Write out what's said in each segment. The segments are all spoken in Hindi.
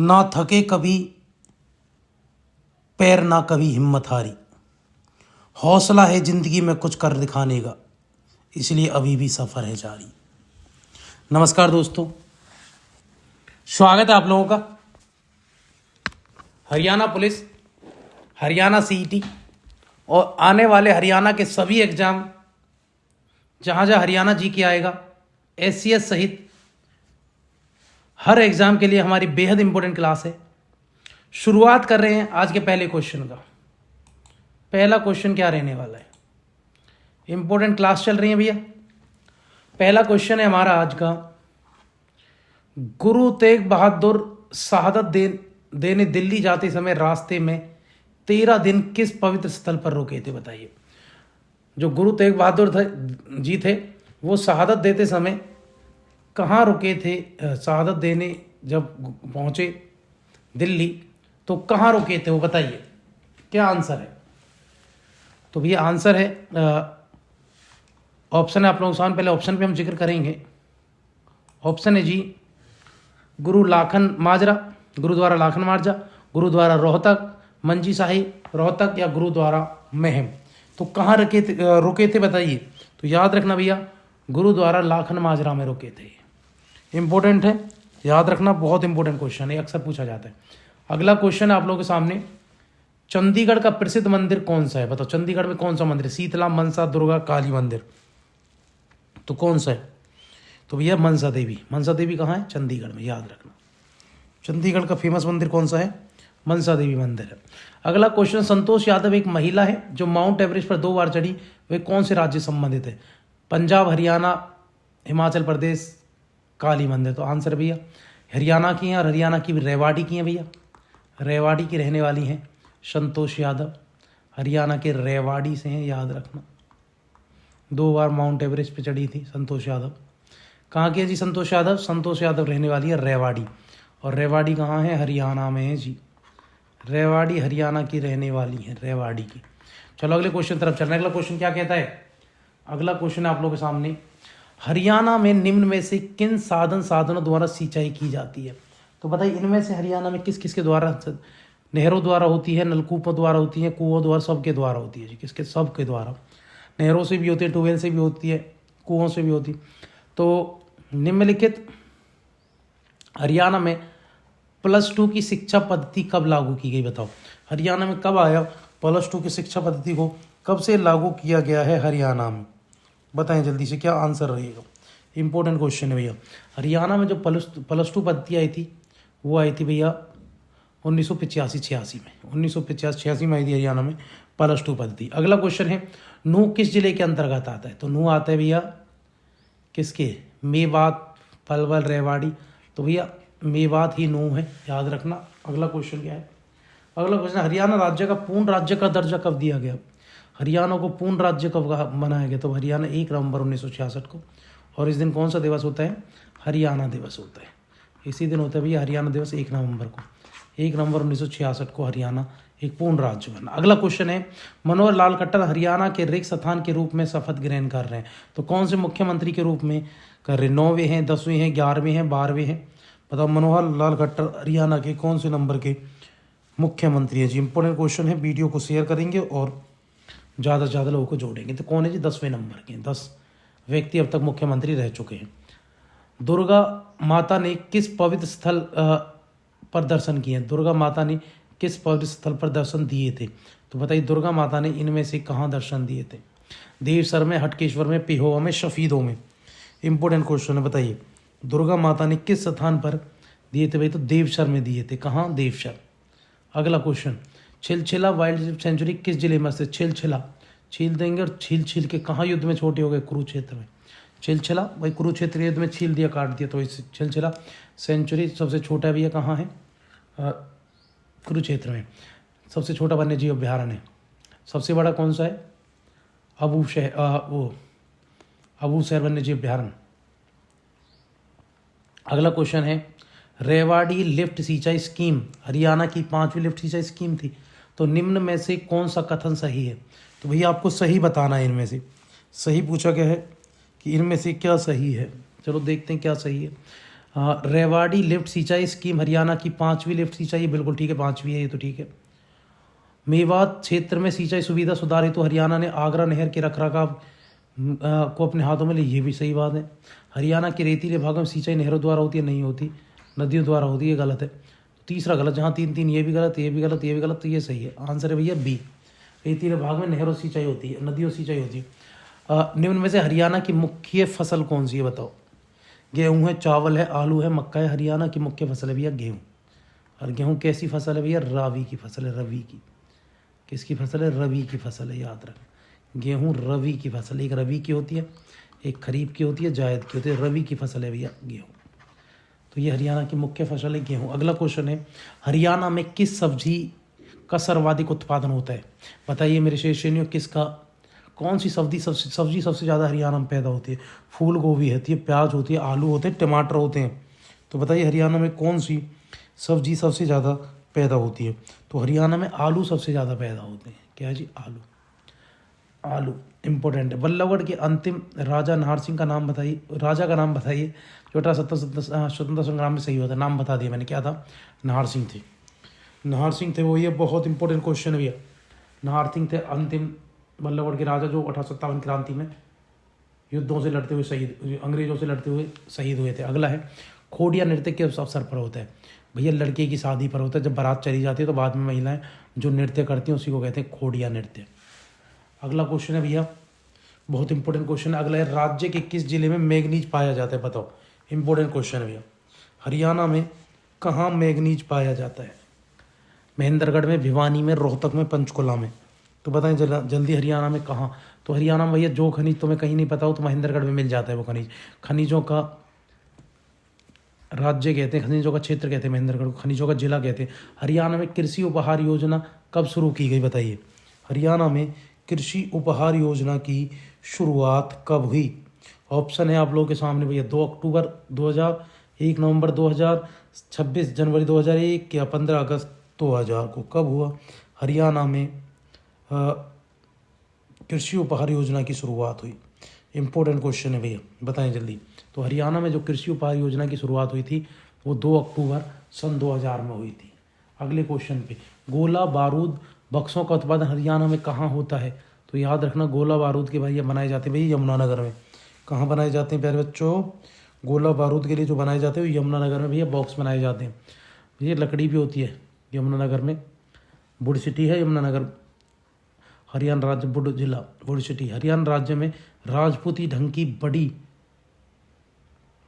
ना थके कभी पैर, ना कभी हिम्मत हारी। हौसला है जिंदगी में कुछ कर दिखाने का, इसलिए अभी भी सफ़र है जारी। नमस्कार दोस्तों, स्वागत है आप लोगों का। हरियाणा पुलिस, हरियाणा सीईटी और आने वाले हरियाणा के सभी एग्जाम जहाँ जहाँ हरियाणा जी के आएगा, एससीएस सहित हर एग्जाम के लिए हमारी बेहद इंपॉर्टेंट क्लास है। शुरुआत कर रहे हैं आज के पहले क्वेश्चन का। पहला क्वेश्चन क्या रहने वाला है? इंपॉर्टेंट क्लास चल रही है भैया। पहला क्वेश्चन है हमारा आज का, गुरु तेग बहादुर शहादत देने दिल्ली जाते समय रास्ते में 13 दिन किस पवित्र स्थल पर रुके थे? बताइए। जो गुरु तेग बहादुर जी थे वो शहादत देते समय कहाँ रुके थे? शहादत देने जब पहुँचे दिल्ली तो कहाँ रुके थे वो बताइए। क्या आंसर है? तो भैया आंसर है ऑप्शन है आप लोगों के सामने। पहले ऑप्शन पे हम जिक्र करेंगे। ऑप्शन है जी, गुरुद्वारा लाखन माजरा, गुरुद्वारा रोहतक, मंजी शाही रोहतक या गुरुद्वारा महम। तो कहाँ रुके थे बताइए। तो याद रखना भैया, गुरुद्वारा लाखन माजरा में रुके थे। इंपॉर्टेंट है, याद रखना, बहुत इंपॉर्टेंट क्वेश्चन है, अक्सर पूछा जाता है। अगला क्वेश्चन है आप लोगों के सामने, चंडीगढ़ का प्रसिद्ध मंदिर कौन सा है? बताओ, चंडीगढ़ में कौन सा मंदिर है? शीतला, मनसा, दुर्गा, काली मंदिर, तो कौन सा है? तो भैया मनसा देवी। मनसा देवी कहाँ है? चंडीगढ़ में, याद रखना। चंडीगढ़ का फेमस मंदिर कौन सा है? मनसा देवी मंदिर है। अगला क्वेश्चन, संतोष यादव एक महिला है जो माउंट एवरेस्ट पर 2 बार चढ़ी, वे कौन से राज्य संबंधित है? पंजाब, हरियाणा, हिमाचल प्रदेश, काली मंदिर। तो आंसर भैया हरियाणा की हैं, और हरियाणा की रेवाड़ी की हैं भैया। रेवाड़ी की रहने वाली हैं संतोष यादव, हरियाणा के रेवाड़ी से हैं, याद रखना। 2 बार माउंट एवरेस्ट पे चढ़ी थी संतोष यादव। कहाँ की है जी संतोष यादव? संतोष यादव रहने वाली है रेवाड़ी, और रेवाड़ी कहाँ है? हरियाणा में है जी। रेवाड़ी हरियाणा की रहने वाली है, रेवाड़ी की। चलो अगले क्वेश्चन तरफ चलना। अगला क्वेश्चन क्या कहता है? अगला क्वेश्चन है आप लोगों के सामने, हरियाणा में निम्न में से किन साधनों द्वारा सिंचाई की जाती है? तो बताइए, इनमें से हरियाणा में किस किस के द्वारा? नहरों द्वारा होती है, नलकूपों द्वारा होती है, कुओं द्वारा, सबके द्वारा होती है जी। किसके? सबके द्वारा। नहरों से भी होती है, ट्यूबवेल से भी होती है, कुओं से भी होती है। तो निम्नलिखित हरियाणा में +2 की शिक्षा पद्धति कब लागू की गई? बताओ, हरियाणा में कब आया? +2 की शिक्षा पद्धति को कब से लागू किया गया है हरियाणा में? बताएं जल्दी से, क्या आंसर रहेगा? इंपॉर्टेंट क्वेश्चन है भैया। हरियाणा में जो +2 पद्धति आई थी वो आई थी भैया 1985-86 में। 1985-86 में आई थी हरियाणा में +2 पद्धति। अगला क्वेश्चन है, नूह किस जिले के अंतर्गत आता है? तो नूह आता है भैया किसके? मेवात, पलवल, रेवाड़ी। तो भैया मेवात ही नूह है, याद रखना। अगला क्वेश्चन क्या है? अगला क्वेश्चन, हरियाणा राज्य का पूर्ण राज्य का दर्जा कब दिया गया? हरियाणा को पूर्ण राज्य कब बनाया गया? तो हरियाणा 1 नवंबर 1966 को। और इस दिन कौन सा दिवस होता है? हरियाणा दिवस होता है। इसी दिन होता है भैया हरियाणा दिवस, 1 नवंबर को। 1 नवंबर 1966 को हरियाणा एक पूर्ण राज्य बना। अगला क्वेश्चन है, मनोहर लाल खट्टर हरियाणा के रिक्त स्थान के रूप में शपथ ग्रहण कर रहे हैं, तो कौन से मुख्यमंत्री के रूप में कर रहे हैं? 9वें हैं, 10वें हैं, 11वें हैं, 12वें हैं? बताओ, मनोहर लाल खट्टर हरियाणा के कौन से नंबर के मुख्यमंत्री है जी? इंपॉर्टेंट क्वेश्चन है, वीडियो को शेयर करेंगे और ज़्यादा से ज़्यादा लोगों को जोड़ेंगे। तो कौन है जी? 10वें नंबर के। 10 व्यक्ति अब तक मुख्यमंत्री रह चुके हैं। दुर्गा माता ने किस पवित्र स्थल पर दर्शन किए? दुर्गा माता ने किस पवित्र स्थल पर दर्शन दिए थे? तो बताइए, दुर्गा माता ने इनमें से कहाँ दर्शन दिए थे? देवसर में, हटकेश्वर में, पिहोवा में, शफीदों में? इंपॉर्टेंट क्वेश्चन है, बताइए दुर्गा माता ने किस स्थान पर दिए थे भाई? तो देवसर में दिए थे। कहाँ? देवसर। अगला क्वेश्चन, छिलछिला वाइल्ड लाइफ सेंचुरी किस जिले में स्थित? छिलछिला, छील देंगे और छील के कहाँ युद्ध में छोटे हो गए? कुरुक्षेत्र में। छिलछिला भाई कुरुक्षेत्र युद्ध में छील दिया, काट दिया, तो इस छिलछिला सेंचुरी सबसे छोटा भी है, कहाँ है? कुरुक्षेत्र में। सबसे छोटा वन्यजीव अभ्यारण्य है। सबसे बड़ा कौन सा है? अबूसैर वन्यजीव अभ्यारण्य। अगला क्वेश्चन है, रेवाड़ी लिफ्ट सिंचाई स्कीम हरियाणा की 5वीं लिफ्ट सिंचाई स्कीम थी, तो निम्न में से कौन सा कथन सही है? तो भैया आपको सही बताना है। इनमें से सही पूछा गया है कि इनमें से क्या सही है। चलो देखते हैं क्या सही है। रेवाड़ी लिफ्ट सिंचाई स्कीम हरियाणा की 5वीं लिफ्ट सिंचाई, बिल्कुल ठीक है, 5वीं है ये तो ठीक है। मेवात क्षेत्र में सिंचाई सुविधा सुधार हेतु हरियाणा ने आगरा नहर के रखरखाव को अपने हाथों में लिया, ये भी सही बात है। हरियाणा के रेतीले भागों में सिंचाई नहरों द्वारा होती है, नहीं होती, नदियों द्वारा होती है, गलत है। तीसरा गलत, जहाँ 3 ये भी गलत, ये भी गलत, ये भी गलत, तो ये सही है। आंसर है भैया बी, रेतीले भाग में नहरों सिंचाई होती है, नदियों सिंचाई होती है। निम्न में से हरियाणा की मुख्य फसल कौन सी है बताओ। गेहूँ है, चावल है, आलू है, मक्का है। हरियाणा की मुख्य फसल है भैया गेहूँ। और गेहूँ कैसी फसल है भैया, रावी की फसल है, रवि की। किसकी फसल है, रवि की फसल है, याद रखें। गेहूँ रवि की फसल है, एक रवि की होती है, एक खरीफ की होती है, जायद की होती है, रवि की फसल है भैया गेहूँ। तो ये हरियाणा की मुख्य फसल है गेहूँ। अगला क्वेश्चन है, हरियाणा में किस सब्जी का सर्वाधिक उत्पादन होता है बताइए मेरे श्रेणियों, किसका, कौन सी सब्जी सबसे ज़्यादा हरियाणा में पैदा होती है। फूल गोभी होती है, प्याज होती है, आलू होते हैं, टमाटर होते हैं। तो बताइए हरियाणा में कौन सी सब्जी सबसे ज़्यादा पैदा होती है। तो हरियाणा में आलू सबसे ज़्यादा पैदा होते हैं। क्या है जी, आलू। आलू इम्पोर्टेंट है। बल्लभगढ़ के अंतिम राजा नाहर सिंह का नाम बताइए, राजा का नाम बताइए जो 1870 स्वतंत्रता संग्राम में शहीद हुआ था। नाम बता दिया मैंने, क्या था, नाहर सिंह थे। नाहर सिंह थे वो, ये बहुत इंपॉर्टेंट क्वेश्चन है भैया। नाहर सिंह थे अंतिम बल्लभगढ़ के राजा जो 1857 क्रांति में युद्धों से लड़ते हुए शहीद, अंग्रेजों से लड़ते हुए शहीद हुए थे। अगला है, खोड़िया नृत्य किस अवसर पर होता है भैया, लड़के की शादी पर होता है। जब बारात चली जाती है तो बाद में महिलाएं जो नृत्य करती हैं उसी को कहते हैं खोड़िया नृत्य। अगला क्वेश्चन है भैया, बहुत इंपॉर्टेंट क्वेश्चन है। अगला है, राज्य के किस जिले में मैग्नीज पाया जाता है बताओ। इंपॉर्टेंट क्वेश्चन है भैया, हरियाणा में कहाँ मैग्नीज पाया जाता है। महेंद्रगढ़ में, भिवानी में, रोहतक में, पंचकुला में। तो बताएं जल्दी, हरियाणा में कहाँ। तो हरियाणा में भैया जो खनिज तुम्हें कहीं नहीं पता हो तो महेंद्रगढ़ में मिल जाता है वो खनिज। खनिजों का राज्य कहते हैं, खनिजों का क्षेत्र कहते हैं महेंद्रगढ़ को, खनिजों का जिला कहते हैं। हरियाणा में कृषि उपहार योजना कब शुरू की गई बताइए। हरियाणा में कृषि उपहार योजना की शुरुआत कब हुई। ऑप्शन है आप लोगों के सामने भैया, 2 अक्टूबर 2000, 1 नवंबर 2000, 26 जनवरी 2001 या 15 अगस्त 2000 को। कब हुआ हरियाणा में कृषि उपहार योजना की शुरुआत हुई। इंपॉर्टेंट क्वेश्चन है भैया, बताएं जल्दी। तो हरियाणा में जो कृषि उपहार योजना की शुरुआत हुई थी वो 2 अक्टूबर सन 2000 में हुई थी। अगले क्वेश्चन पे, गोला बारूद बक्सों का उत्पादन हरियाणा में कहाँ होता है। तो याद रखना, गोला बारूद के भैया बनाए जाते हैं भैया यमुनानगर में। कहाँ बनाए जाते हैं प्यारे बच्चों, गोला बारूद के लिए जो बनाए जाते हैं वो यमुनानगर में भैया बॉक्स बनाए जाते हैं। ये लकड़ी भी होती है यमुनानगर में, बुड सिटी है यमुनानगर, हरियाणा राज्य, बुड जिला, बुड सिटी। हरियाणा राज्य में राजपूती ढंग की बड़ी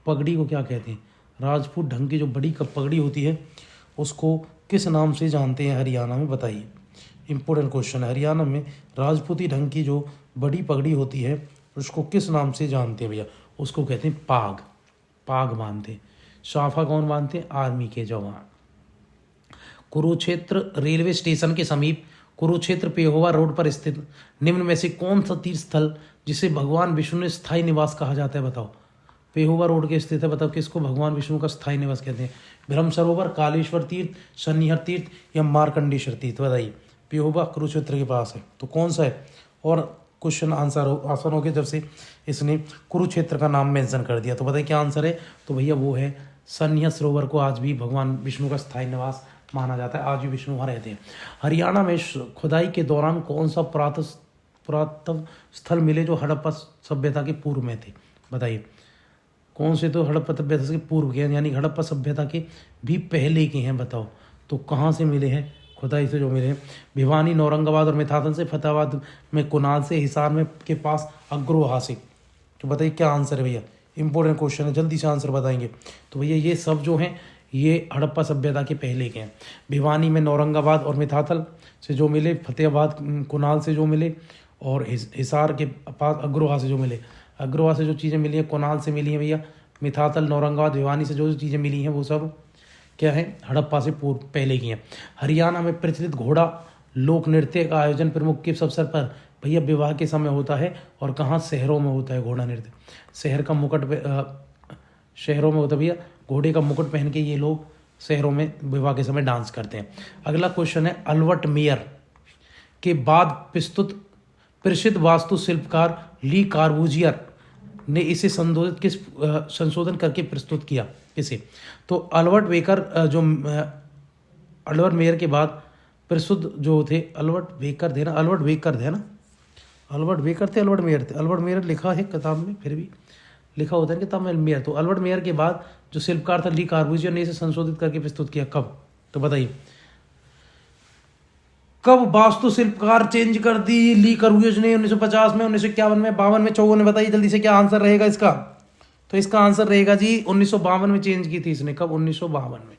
पगड़ी को क्या कहते हैं। राजपूत ढंग की जो बड़ी पगड़ी होती है उसको किस नाम से जानते हैं हरियाणा में बताइए। इंपॉर्टेंट क्वेश्चन है, हरियाणा में राजपूती ढंग की जो बड़ी पगड़ी होती है उसको किस नाम से जानते हैं भैया। उसको कहते हैं पाग, पाग बांधते हैं। साफा कौन बांधते हैं, आर्मी के जवान। कुरुक्षेत्र रेलवे स्टेशन के समीप कुरुक्षेत्र पेहोवा रोड पर स्थित निम्न में से कौन सा तीर्थ स्थल जिसे भगवान विष्णु ने स्थायी निवास कहा जाता है बताओ। पेहोवा रोड के स्थित है, बताओ किसको भगवान विष्णु का स्थायी निवास कहते हैं। ब्रह्म सरोवर, कालेश्वर तीर्थ, शनिहर तीर्थ या मार्कंडेश्वर तीर्थ बताइए। पेहोवा कुरुक्षेत्र के पास है, तो कौन सा है। और क्वेश्चन आंसर आसान हो गया जब से इसने कुरुक्षेत्र का नाम मेंशन कर दिया। तो बताइए क्या आंसर है। तो भैया वो है शनिहर सरोवर को आज भी भगवान विष्णु का स्थायी निवास माना जाता है, आज भी विष्णु वहाँ रहते हैं। हरियाणा में खुदाई के दौरान कौन सा पुरातत्व स्थल मिले जो हड़प्पा सभ्यता के पूर्व में थे बताइए। कौन से, तो हड़प्पा सभ्यता के पूर्व के यानी हड़प्पा सभ्यता के भी पहले के हैं बताओ। तो कहाँ से मिले हैं, खुदाई से जो मिले हैं। भिवानी, औरंगाबाद और मिथातन से, फतेहाबाद में कुनाल से, हिसार में के पास अग्रोहा से। तो बताइए क्या आंसर है भैया। इंपॉर्टेंट क्वेश्चन है, जल्दी से आंसर बताएंगे। तो भैया ये सब जो हैं ये हड़प्पा सभ्यता के पहले के हैं। भिवानी में औरंगाबाद और मिथातल से जो मिले, फतेहाबाद कुनाल से जो मिले, और हिसार के पास अग्रोहा से जो मिले। अग्रोहा से जो चीज़ें मिली हैं कुनाल से मिली हैं भैया। मिथातल, औरंगाबाद, भिवानी से जो चीज़ें मिली हैं वो सब क्या है, हड़प्पा से पूर्व पहले की हैं। हरियाणा में प्रचलित घोड़ा लोक नृत्य का आयोजन प्रमुख किस अवसर पर भैया विवाह के समय होता है, और कहाँ, शहरों में होता है घोड़ा नृत्य। शहर का मुकुट शहरों में होता है भैया, घोड़े का मुकुट पहन के ये लोग शहरों में विवाह के समय डांस करते हैं। अगला क्वेश्चन है, अल्बर्ट मेयर के बाद प्रसिद्ध वास्तु शिल्पकार ली कार्बूजियर ने इसे संशोधन करके प्रस्तुत किया। किसे? तो अल्बर्ट बेकर जो अल्बर्ट मेयर के बाद प्रसिद्ध जो थे अल्बर्ट बेकर थे ना, अल्बर्ट बेकर थे ना, अल्बर्ट बेकर थे, अल्बर्ट मेयर थे, अल्बर्ट मेयर लिखा है किताब में, फिर भी लिखा होता है ना किताब में मेयर। तो अल्बर्ट मेयर के बाद जो शिल्पकार था ली कार्बूजियर ने इसे संशोधित करके प्रस्तुत किया। कब? तो बताइए कब वास्तु शिल्पकार चेंज कर दी ली कार्बूजियर ने? 1950 में, 1951 में, 52 में, 54 में? बताइए जल्दी से क्या आंसर रहेगा इसका? तो इसका आंसर रहेगा जी 1952 में चेंज की थी इसने। कब? 1952 में।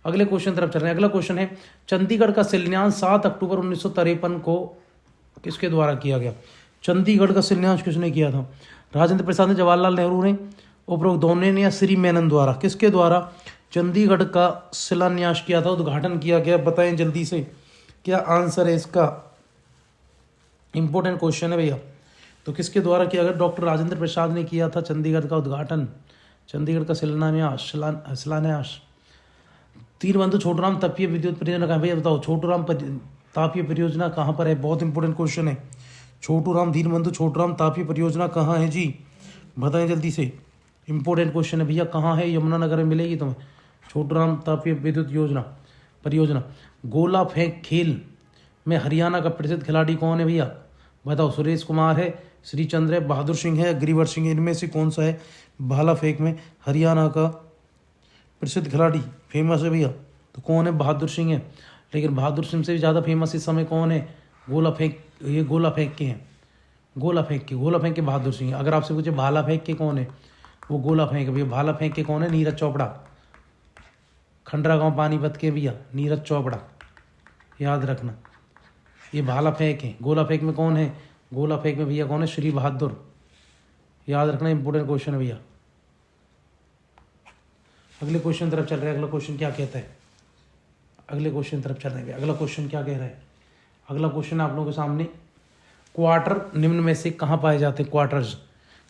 अगले क्वेश्चन तरफ चल रहे हैं। अगला क्वेश्चन है चंडीगढ़ का शिलान्यास 7 अक्टूबर 1953 को किसके द्वारा किया गया? चंडीगढ़ का शिलान्यास किसने किया था? राजेंद्र प्रसाद ने, जवाहरलाल नेहरू ने, उपरोक्त दोनों ने, या श्री मेनन द्वारा? किसके द्वारा चंडीगढ़ का शिलान्यास किया था, उद्घाटन किया गया? बताएं जल्दी से क्या आंसर है इसका? इंपॉर्टेंट क्वेश्चन है भैया। तो किसके द्वारा किया गया? डॉक्टर राजेंद्र प्रसाद ने किया था चंडीगढ़ का उद्घाटन, चंडीगढ़ का शिलान्यास। दीनबंधु छोटूराम तापीय विद्युत परियोजना कहाँ? भैया बताओ छोटूराम तापीय परियोजना कहाँ पर है? बहुत इंपॉर्टेंट क्वेश्चन है। छोटूराम, दीनबंधु छोटूराम तापीय परियोजना कहाँ है जी? बताएं जल्दी से। इंपॉर्टेंट क्वेश्चन है भैया, कहाँ है? यमुनानगर में मिलेगी तुम्हें छोटूराम तापीय विद्युत परियोजना। गोला फेंक खेल में हरियाणा का प्रसिद्ध खिलाड़ी कौन है भैया? बताओ। सुरेश कुमार है, श्रीचंद्र है, बहादुर सिंह है, गिरिवर सिंह है, इनमें से कौन सा है भाला फेंक में हरियाणा का प्रसिद्ध खिलाड़ी? फेमस है भैया तो कौन है? बहादुर सिंह है। लेकिन बहादुर सिंह से भी ज़्यादा फेमस इस समय कौन है? गोला फेंक, ये गोला फेंक के हैं, गोला फेंक के बहादुर सिंह। अगर आपसे पूछे भाला फेंक के कौन है? वो गोला फेंक भैया। भाला फेंक के कौन है? नीरज चोपड़ा। खंडरा गांव पानीपत के भैया नीरज चोपड़ा, याद रखना। ये भाला फेंक है। गोला फेंक में कौन है? गोला फेंक में भैया कौन है? श्री बहादुर, याद रखना। इंपॉर्टेंट क्वेश्चन है भैया। अगले क्वेश्चन तरफ चल रहे हैं। अगला क्वेश्चन क्या कहता है? अगले क्वेश्चन तरफ चल रहे हैं। अगला क्वेश्चन क्या कह रहा है? अगला क्वेश्चन आप लोगों के सामने, क्वार्टर निम्न में से कहाँ पाए जाते हैं? क्वार्टर्स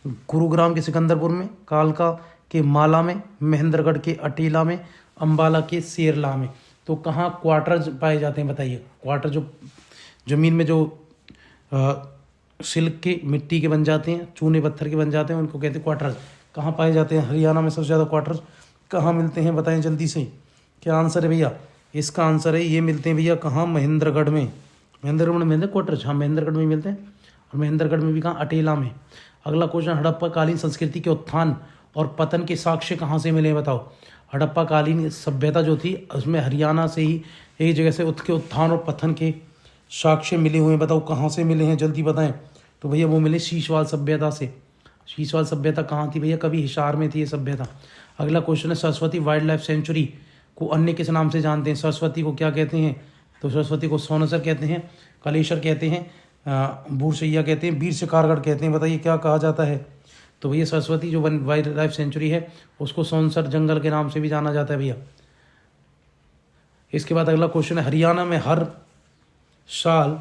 गुरुग्राम के सिकंदरपुर में, कालका के माला में, महेंद्रगढ़ के अटीला में, अंबाला के सेरला में। तो कहाँ क्वार्टर्स पाए जाते हैं? बताइए। क्वार्टर जो जमीन में जो सिल्क के, मिट्टी के बन जाते हैं, चूने पत्थर के बन जाते हैं, उनको कहते हैं क्वार्टर्स। कहाँ पाए जाते हैं? हरियाणा में सबसे ज़्यादा क्वार्टर्स कहाँ मिलते हैं? बताएं जल्दी से क्या आंसर है भैया? इसका आंसर है ये मिलते हैं भैया कहाँ? महेंद्रगढ़ में। महेंद्रगढ़ में मिलते हैं क्वार्टर्स। हाँ, महेंद्रगढ़ में मिलते हैं। और महेंद्रगढ़ में भी कहाँ? अटेला में। अगला क्वेश्चन, हड़प्पाकालीन संस्कृति के उत्थान और पतन के साक्ष्य कहाँ से मिले? बताओ। हड़प्पाकालीन सभ्यता जो थी उसमें हरियाणा से ही एक जगह से उसके उत्थान और पतन के साक्ष्य मिले हुए हैं। बताओ कहाँ से मिले हैं? जल्दी बताएं। तो भैया वो मिले शीशवाल सभ्यता से। शीशवाल सभ्यता कहाँ थी भैया? कभी हिसार में थी ये सभ्यता। अगला क्वेश्चन है, सरस्वती वाइल्ड लाइफ सेंचुरी को अन्य किस नाम से जानते हैं? सरस्वती को क्या कहते हैं? तो सरस्वती को सोनसर कहते हैं, कलेश्वर कहते हैं, बूरसैया कहते हैं, वीर शिकारगढ़ कहते हैं। बताइए क्या कहा जाता है? तो भैया सरस्वती जो वाइल्ड लाइफ सेंचुरी है उसको सोनसर जंगल के नाम से भी जाना जाता है भैया। इसके बाद अगला क्वेश्चन है, हरियाणा में हर साल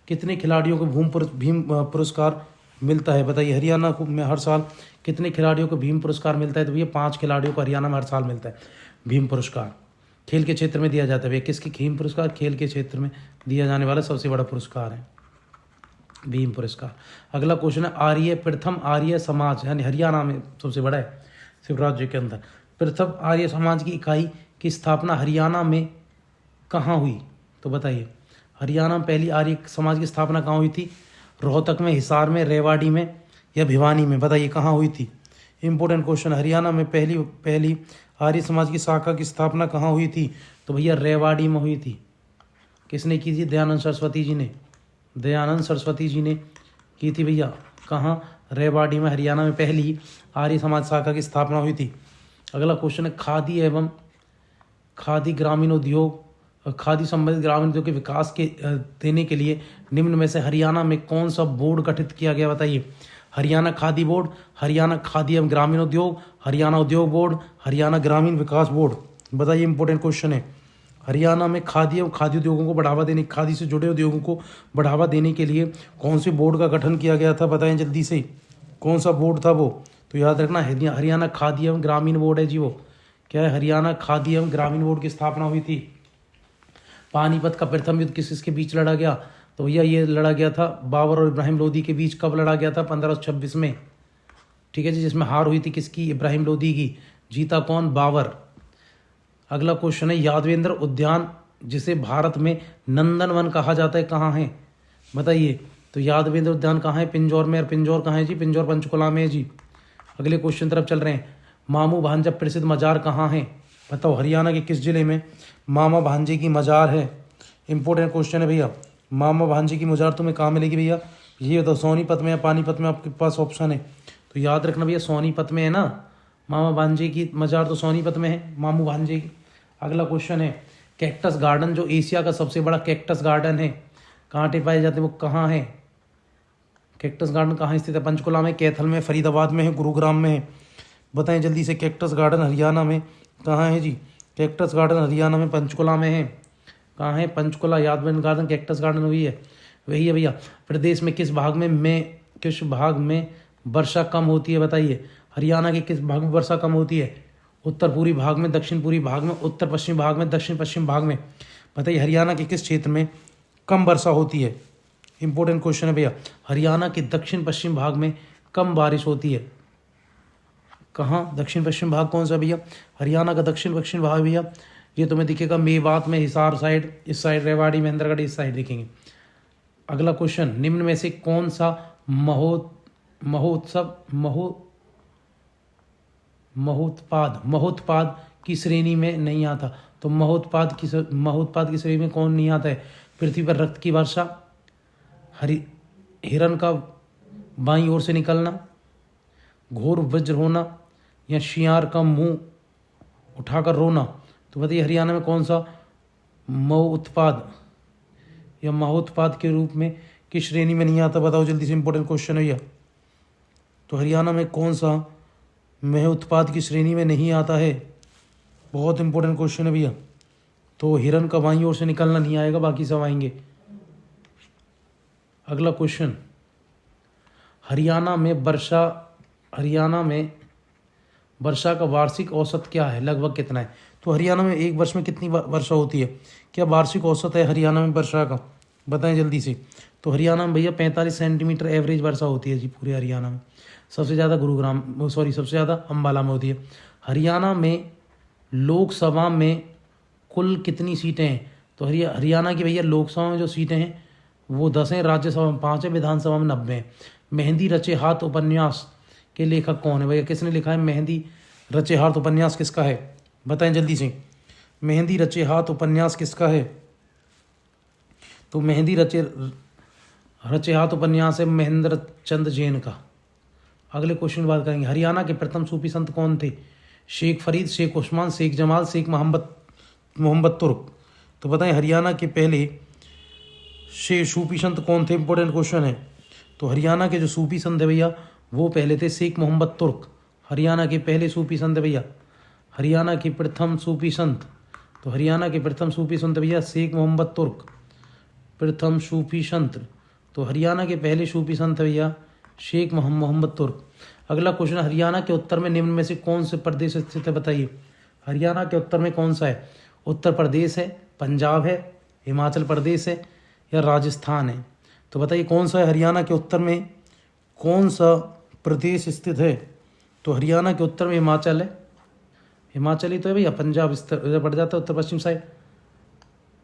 कितने खिलाड़ियों को भीम पुरस्कार मिलता है? बताइए। हरियाणा में हर साल कितने खिलाड़ियों को भीम पुरस्कार मिलता है? तो भैया 5 खिलाड़ियों को हरियाणा में हर साल मिलता है भीम पुरस्कार। खेल के क्षेत्र में दिया जाता है भैया। किसकी? भीम पुरस्कार खेल के क्षेत्र में दिया जाने वाला सबसे बड़ा पुरस्कार है भीम पुरस्कार। अगला क्वेश्चन है, प्रथम आर्य समाज, यानी हरियाणा में सबसे बड़ा है शिवराज जी के अंदर, प्रथम आर्य समाज की इकाई की स्थापना हरियाणा में कहाँ हुई? तो बताइए। हरियाणा में पहली आर्य समाज की स्थापना कहाँ हुई थी? रोहतक में, हिसार में, रेवाड़ी में या भिवानी में? बताइए कहाँ हुई थी? Important question. हरियाणा में पहली आर्य समाज की शाखा की स्थापना कहाँ हुई थी? तो भैया रेवाड़ी में हुई थी। किसने की थी? दयानंद सरस्वती जी ने। दयानंद सरस्वती जी ने की थी भैया। कहाँ? रेवाड़ी में, हरियाणा में पहली आर्य समाज शाखा की स्थापना हुई थी। अगला क्वेश्चन है, खादी एवं खादी ग्रामीण उद्योग, खादी संबंधित ग्रामीण उद्योग के विकास के देने के लिए निम्न में से हरियाणा में कौन सा बोर्ड गठित किया गया? बताइए। हरियाणा खादी बोर्ड, हरियाणा खादी एवं ग्रामीण उद्योग, हरियाणा उद्योग बोर्ड, हरियाणा ग्रामीण विकास बोर्ड। बताइए, इंपॉर्टेंट क्वेश्चन है। हरियाणा में खादी एवं खादी उद्योगों को बढ़ावा देने, खादी से जुड़े उद्योगों को बढ़ावा देने के लिए कौन से बोर्ड का गठन किया गया था? बताएं जल्दी से, कौन सा बोर्ड था वो? तो याद रखना, हरियाणा खादी एवं ग्रामीण बोर्ड है जी। वो क्या है? हरियाणा खादी एवं ग्रामीण बोर्ड की स्थापना हुई थी। पानीपत का प्रथम युद्ध किसके बीच लड़ा गया? तो भैया ये लड़ा गया था बाबर और इब्राहिम लोदी के बीच। कब लड़ा गया था? 1526 में। ठीक है जी, जिसमें हार हुई थी किसकी? इब्राहिम लोदी की। जीता कौन? बाबर। अगला क्वेश्चन है यादवेंद्र उद्यान जिसे भारत में नंदनवन कहा जाता है कहाँ है? बताइए। तो यादवेंद्र उद्यान कहाँ है? पिंजौर में। और पिंजौर कहाँ है जी? पिंजौर पंचकुला में है जी। अगले क्वेश्चन तरफ चल रहे हैं। मामू भांजा प्रसिद्ध मजार कहाँ है? बताओ हरियाणा के किस जिले में मामा भांजे की मजार है? इंपॉर्टेंट क्वेश्चन है भैया। मामा भांजे की मजार तुम्हें कहाँ मिलेगी भैया? ये बताओ सोनीपत में या पानीपत में? आपके पास ऑप्शन है, तो याद रखना भैया सोनीपत में है ना। मामा भांजे की मजार तो सोनीपत में है, मामू भांजे की। अगला क्वेश्चन है कैक्टस गार्डन जो एशिया का सबसे बड़ा कैक्टस गार्डन है कहाँ पाए जाते हैं, वो कहाँ है? कैक्टस गार्डन कहाँ स्थित है? पंचकुला में, कैथल में, फरीदाबाद में है, गुरुग्राम में है? बताएं जल्दी से। कैक्टस गार्डन हरियाणा में कहाँ है जी? कैक्टस गार्डन हरियाणा में पंचकुला में है। कहाँ है? Panchkula. Yadavindra garden cactus garden वही है भैया। प्रदेश में किस भाग में वर्षा कम होती है? बताइए। हरियाणा के किस भाग में वर्षा कम होती है? उत्तर पूर्वी भाग में, दक्षिण पूर्वी भाग में, उत्तर पश्चिम भाग में, दक्षिण पश्चिम भाग में? बताइए हरियाणा के किस क्षेत्र में कम वर्षा होती है? इंपॉर्टेंट क्वेश्चन है भैया। हरियाणा के दक्षिण पश्चिम भाग में कम बारिश होती है। कहाँ? दक्षिण पश्चिम भाग कौन सा भैया? हरियाणा का दक्षिण पश्चिम भाग भैया ये तुम्हें दिखेगा मेवात में, हिसार साइड, इस साइड रेवाड़ी, महेंद्रगढ़ इस साइड दिखेंगे। अगला क्वेश्चन निम्न में से कौन सा महोत्पाद की श्रेणी में नहीं आता? तो महोत्पाद की श्रेणी में कौन नहीं आता है? पृथ्वी पर रक्त की वर्षा, हिरण का बाईं ओर से निकलना, घोर वज्र होना, या शियार का मुंह उठाकर रोना? तो बताइए हरियाणा में कौन सा महोत्पाद के रूप में किस श्रेणी में नहीं आता? बताओ जल्दी से, इंपॉर्टेंट क्वेश्चन है भैया। तो हरियाणा में कौन सा महोत्पाद की श्रेणी में नहीं आता है? बहुत इंपॉर्टेंट क्वेश्चन है भैया। तो हिरण का बाईं ओर से निकलना नहीं आएगा, बाकी सब आएंगे। अगला क्वेश्चन हरियाणा में वर्षा का वार्षिक औसत क्या है? लगभग कितना है? तो हरियाणा में एक वर्ष में कितनी वर्षा होती है? क्या वार्षिक औसत है हरियाणा में वर्षा का? बताएं जल्दी से। तो हरियाणा में भैया 45 सेंटीमीटर एवरेज वर्षा होती है जी पूरे हरियाणा में। सबसे ज़्यादा सबसे ज़्यादा अम्बाला में होती है। हरियाणा में लोकसभा में कुल कितनी सीटें हैं? तो हरियाणा की भैया लोकसभा में जो सीटें हैं वो 10 हैं, राज्यसभा में 5 है, विधानसभा में 90 हैं। मेहंदी रचे हाथ उपन्यास के लेखक कौन है भैया? किसने लिखा है मेहंदी रचे हाथ उपन्यास? किसका है? बताएं जल्दी से। मेहंदी रचे हाथ उपन्यास किसका है? तो मेहंदी रचे हाथ उपन्यास है महेंद्र चंद जैन का। अगले क्वेश्चन की बात करेंगे। हरियाणा के प्रथम सूफी संत कौन थे? शेख फरीद, शेख उस्मान, शेख जमाल, शेख मोहम्मद तुर्क? तो बताएं हरियाणा के पहले सूफी संत कौन थे? इंपॉर्टेंट क्वेश्चन है। तो हरियाणा के जो सूफी संत है भैया वो पहले थे शेख मोहम्मद तुर्क। हरियाणा के पहले सूफी संत भैया, हरियाणा के प्रथम सूफी संत। तो हरियाणा के प्रथम सूफी संत भैया शेख मोहम्मद तुर्क, प्रथम सूफी संत। तो हरियाणा के पहले सूफी संत भैया शेख मोहम्मद तुर्क। अगला क्वेश्चन हरियाणा के उत्तर में निम्न में से कौन से प्रदेश स्थित है? बताइए हरियाणा के उत्तर में कौन सा है? उत्तर प्रदेश है, पंजाब है, हिमाचल प्रदेश है, या राजस्थान है? तो बताइए कौन सा है हरियाणा के उत्तर में, कौन सा प्रदेश स्थित है? तो हरियाणा के उत्तर में हिमाचल है। हिमाचल ही तो है भैया, पंजाब इधर पड़ जाता है उत्तर पश्चिम साइड।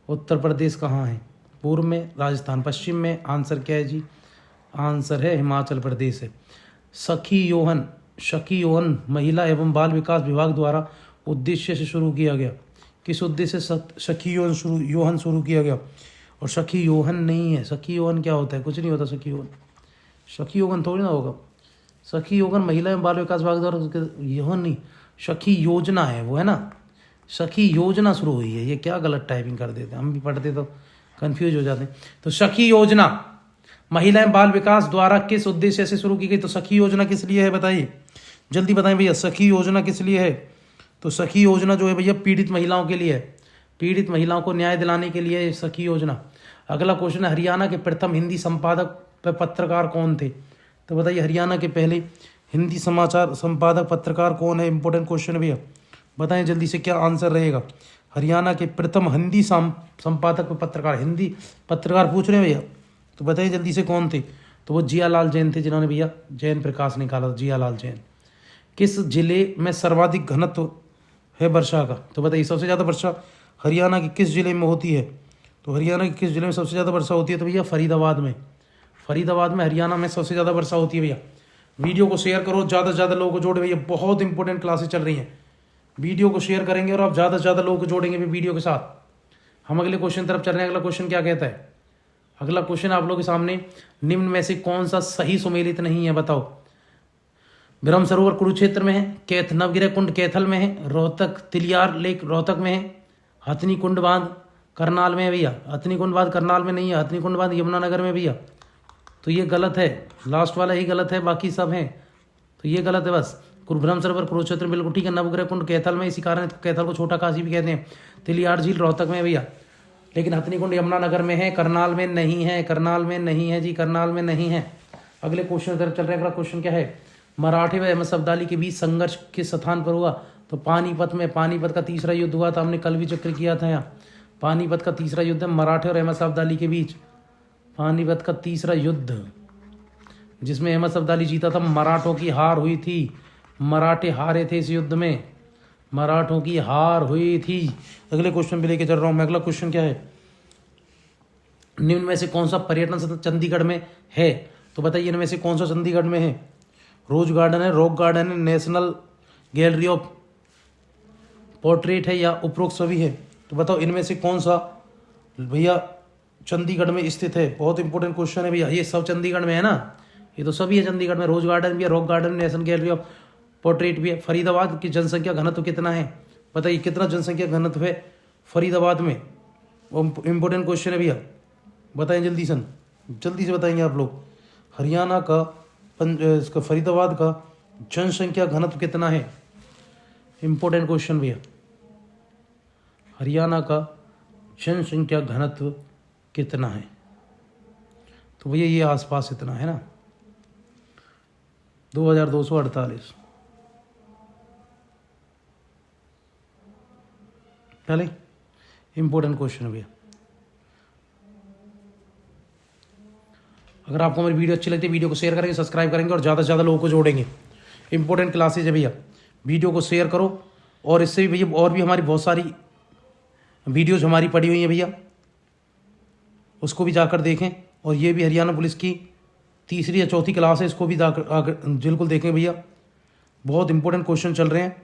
उत्तर प्रदेश कहाँ है? पूर्व में, राजस्थान पश्चिम में। आंसर क्या है जी? आंसर है हिमाचल प्रदेश है। सखी योहन महिला एवं बाल विकास विभाग द्वारा उद्देश्य से शुरू किया गया। किस उद्देश्य से सखी योहन शुरू किया गया? और सखी योहन नहीं है। सखी योहन क्या होता है? कुछ नहीं होता सखी योहन। सखी योगन थोड़ी ना होगा। सखी योगन महिला एवं बाल विकास विभाग द्वारा योहन नहीं, सखी योजना है वो, है ना। सखी योजना शुरू हुई है। ये क्या गलत टाइपिंग कर देते हैं, हम भी पढ़ते तो कंफ्यूज हो जाते हैं। तो सखी योजना महिला एवं बाल विकास द्वारा किस उद्देश्य से शुरू की गई? तो सखी योजना किस लिए है? बताइए जल्दी बताएं भैया, सखी योजना किस लिए है? तो सखी योजना जो है भैया पीड़ित महिलाओं के लिए है। पीड़ित महिलाओं को न्याय दिलाने के लिए सखी योजना। अगला क्वेश्चन है हरियाणा के प्रथम हिंदी संपादक व पत्रकार कौन थे? तो बताइए हरियाणा के पहले हिंदी समाचार संपादक पत्रकार कौन है? इंपॉर्टेंट क्वेश्चन है भैया, बताएं जल्दी से क्या आंसर रहेगा। हरियाणा के प्रथम हिंदी संपादक व पत्रकार, हिंदी पत्रकार पूछ रहे हैं भैया, तो बताइए जल्दी से कौन थे? तो वो जियालाल जैन थे, जिन्होंने भैया जैन प्रकाश निकाला, जियालाल जैन। किस जिले में सर्वाधिक घनत्व है वर्षा का? तो बताइए सबसे ज़्यादा वर्षा हरियाणा के किस जिले में होती है? तो हरियाणा के किस जिले में सबसे ज़्यादा वर्षा होती है? तो भैया फरीदाबाद में। फरीदाबाद में हरियाणा में सबसे ज़्यादा वर्षा होती है भैया। वीडियो को शेयर करो, ज़्यादा से ज़्यादा लोगों को जोड़े भैया, बहुत इंपॉर्टेंट क्लासेस चल रही हैं। वीडियो को शेयर करेंगे और आप ज़्यादा से ज़्यादा लोगों को जोड़ेंगे भी वीडियो के साथ। हम अगले क्वेश्चन तरफ चल रहे हैं। अगला क्वेश्चन क्या कहता है? अगला क्वेश्चन आप लोगों के सामने, निम्न में से कौन सा सही सुमेलित नहीं है बताओ? ब्रह्म सरोवर कुरुक्षेत्र में है, नवगिरह कुंड कैथल में है, रोहतक तिलियार लेक रोहतक में है, हथनी कुंड बांध करनाल में है भैया। हथनी कुंड बांध करनाल में नहीं है, हथनी कुंड बांध यमुनानगर में भैया। तो ये गलत है, लास्ट वाला ही गलत है, बाकी सब हैं तो ये गलत है बस। ब्रह्म सरोवर कुरुक्षेत्र में बिल्कुल ठीक है। नवग्रह कुंड कैथल में, इसी कारण कैथल को छोटा काशी भी कहते हैं। तिलियार झील रोहतक में है भैया, लेकिन हथनी कुंड यमुनानगर में है, करनाल में नहीं है। करनाल में नहीं है जी, करनाल में नहीं है। अगले क्वेश्चन तरफ चल रहे हैं। अगला क्वेश्चन क्या है? मराठे व अहमद अब्दाली के बीच संघर्ष किस स्थान पर हुआ? तो पानीपत में। पानीपत का तीसरा युद्ध हुआ था, हमने कल भी जिक्र किया था यहाँ। पानीपत का तीसरा युद्ध है मराठे और अहमद अब्दाली के बीच। पानीपत का तीसरा युद्ध जिसमें अहमद अब्दाली जीता था, मराठों की हार हुई थी। मराठे हारे थे इस युद्ध में, मराठों की हार हुई थी। अगले क्वेश्चन भी लेके चल रहा हूँ मैं। अगला क्वेश्चन क्या है? निम्न में से कौन सा पर्यटन स्थल चंडीगढ़ में है? तो बताइए इनमें से कौन सा चंडीगढ़ में है? रोज गार्डन है, रॉक गार्डन है, नेशनल गैलरी ऑफ पोर्ट्रेट है, या उपरोक्त सभी है? तो बताओ इनमें से कौन सा भैया चंडीगढ़ में स्थित है? बहुत इंपॉर्टेंट क्वेश्चन है भैया। ये सब चंडीगढ़ में है ना, ये तो सभी है चंडीगढ़ में। रोज गार्डन भी है, rock garden, national gallery of portrait भी है। फरीदाबाद की जनसंख्या घनत्व कितना है? बताइए कितना जनसंख्या घनत्व है फरीदाबाद में? वो इंपॉर्टेंट क्वेश्चन है भैया, बताएं जल्दी से बताएंगे आप लोग। हरियाणा का इसका फरीदाबाद का जनसंख्या घनत्व कितना है? इंपॉर्टेंट क्वेश्चन भैया। हरियाणा का जनसंख्या घनत्व कितना है? तो भैया ये आसपास इतना है ना, 2248। चले, इंपॉर्टेंट क्वेश्चन भैया। अगर आपको हमारी वीडियो अच्छी लगती है, वीडियो को शेयर करेंगे, सब्सक्राइब करेंगे और ज़्यादा से ज़्यादा लोगों को जोड़ेंगे। इंपॉर्टेंट क्लासेज है भैया, वीडियो को शेयर करो। और इससे भी भैया और भी हमारी बहुत सारी वीडियोज हमारी पड़ी हुई हैं भैया, उसको भी जाकर देखें। और ये भी हरियाणा पुलिस की तीसरी या चौथी क्लास है, इसको भी जाकर बिल्कुल देखें भैया। बहुत इंपॉर्टेंट क्वेश्चन चल रहे हैं।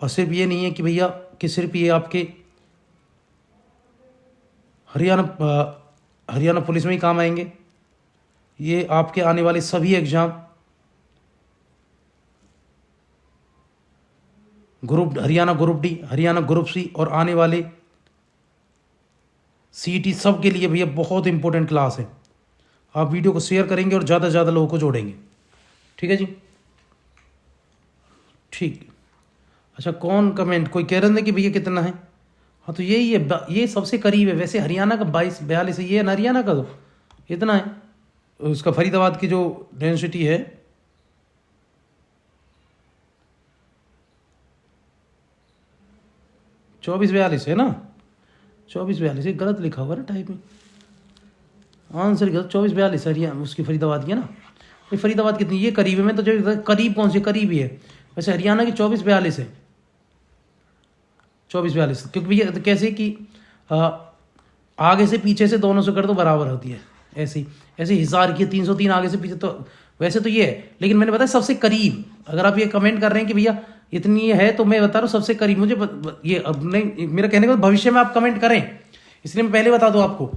और सिर्फ ये नहीं है कि भैया कि सिर्फ ये आपके हरियाणा पुलिस में ही काम आएंगे, ये आपके आने वाले सभी exam, Haryana group D, Haryana group C और आने वाले सीईटी सब के लिए भैया बहुत इंपॉर्टेंट क्लास है। आप वीडियो को शेयर करेंगे और ज़्यादा से ज़्यादा लोगों को जोड़ेंगे, ठीक है जी? ठीक। अच्छा, कौन कमेंट कोई कह रहे थे कि भैया कितना है? हाँ तो यही है, ये सबसे करीब है। वैसे हरियाणा का 42 है, ये है हरियाणा का तो इतना है। उसका फरीदाबाद की जो डेंसिटी है 24-42 है ना, 24-42। ये गलत लिखा हुआ है ना टाइप में, आंसर गलत। 24-42 हरियाणा उसकी फरीदाबाद की है ना। ये फरीदाबाद कितनी? ये करीब है। मैं तो जो करीब कौन सी करीब ही है। वैसे हरियाणा की 24-42 है, 24-42। क्योंकि भैया कैसे कि आगे से पीछे से दोनों से कर दो बराबर होती है, ऐसे हिसार की 303 आगे से पीछे। तो वैसे तो ये है, लेकिन मैंने बताया सबसे करीब। अगर आप ये कमेंट कर रहे हैं कि भैया इतनी है, तो मैं बता रहा हूँ सबसे करीब। मुझे ये अब नहीं, मेरा कहने का भविष्य में आप कमेंट करें, इसलिए मैं पहले बता दूँ आपको।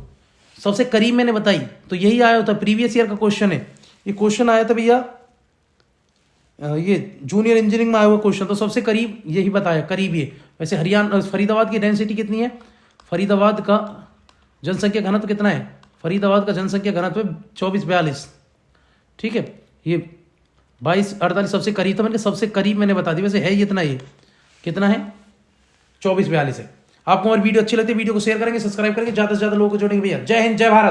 सबसे करीब मैंने बताई तो यही आया होता। प्रीवियस ईयर का क्वेश्चन है ये। क्वेश्चन आया था भैया, ये जूनियर इंजीनियरिंग में आया हुआ क्वेश्चन, तो सबसे करीब यही बताया, करीब ये। वैसे हरियाणा फरीदाबाद की डेंसिटी कितनी है? फरीदाबाद का जनसंख्या घनत्व कितना है? फरीदाबाद का जनसंख्या घनत्व 24-42, ठीक है। ये 22-48 सबसे करीब था। मैंने सबसे करीब मैंने बता दी। वैसे है ये इतना, ये कितना है? 24-42 है। आपको हमारी वीडियो अच्छी लगती है, वीडियो को शेयर करेंगे, सब्सक्राइब करेंगे, ज़्यादा से ज़्यादा लोगों को जोड़ेंगे भैया। जय हिंद, जय भारत।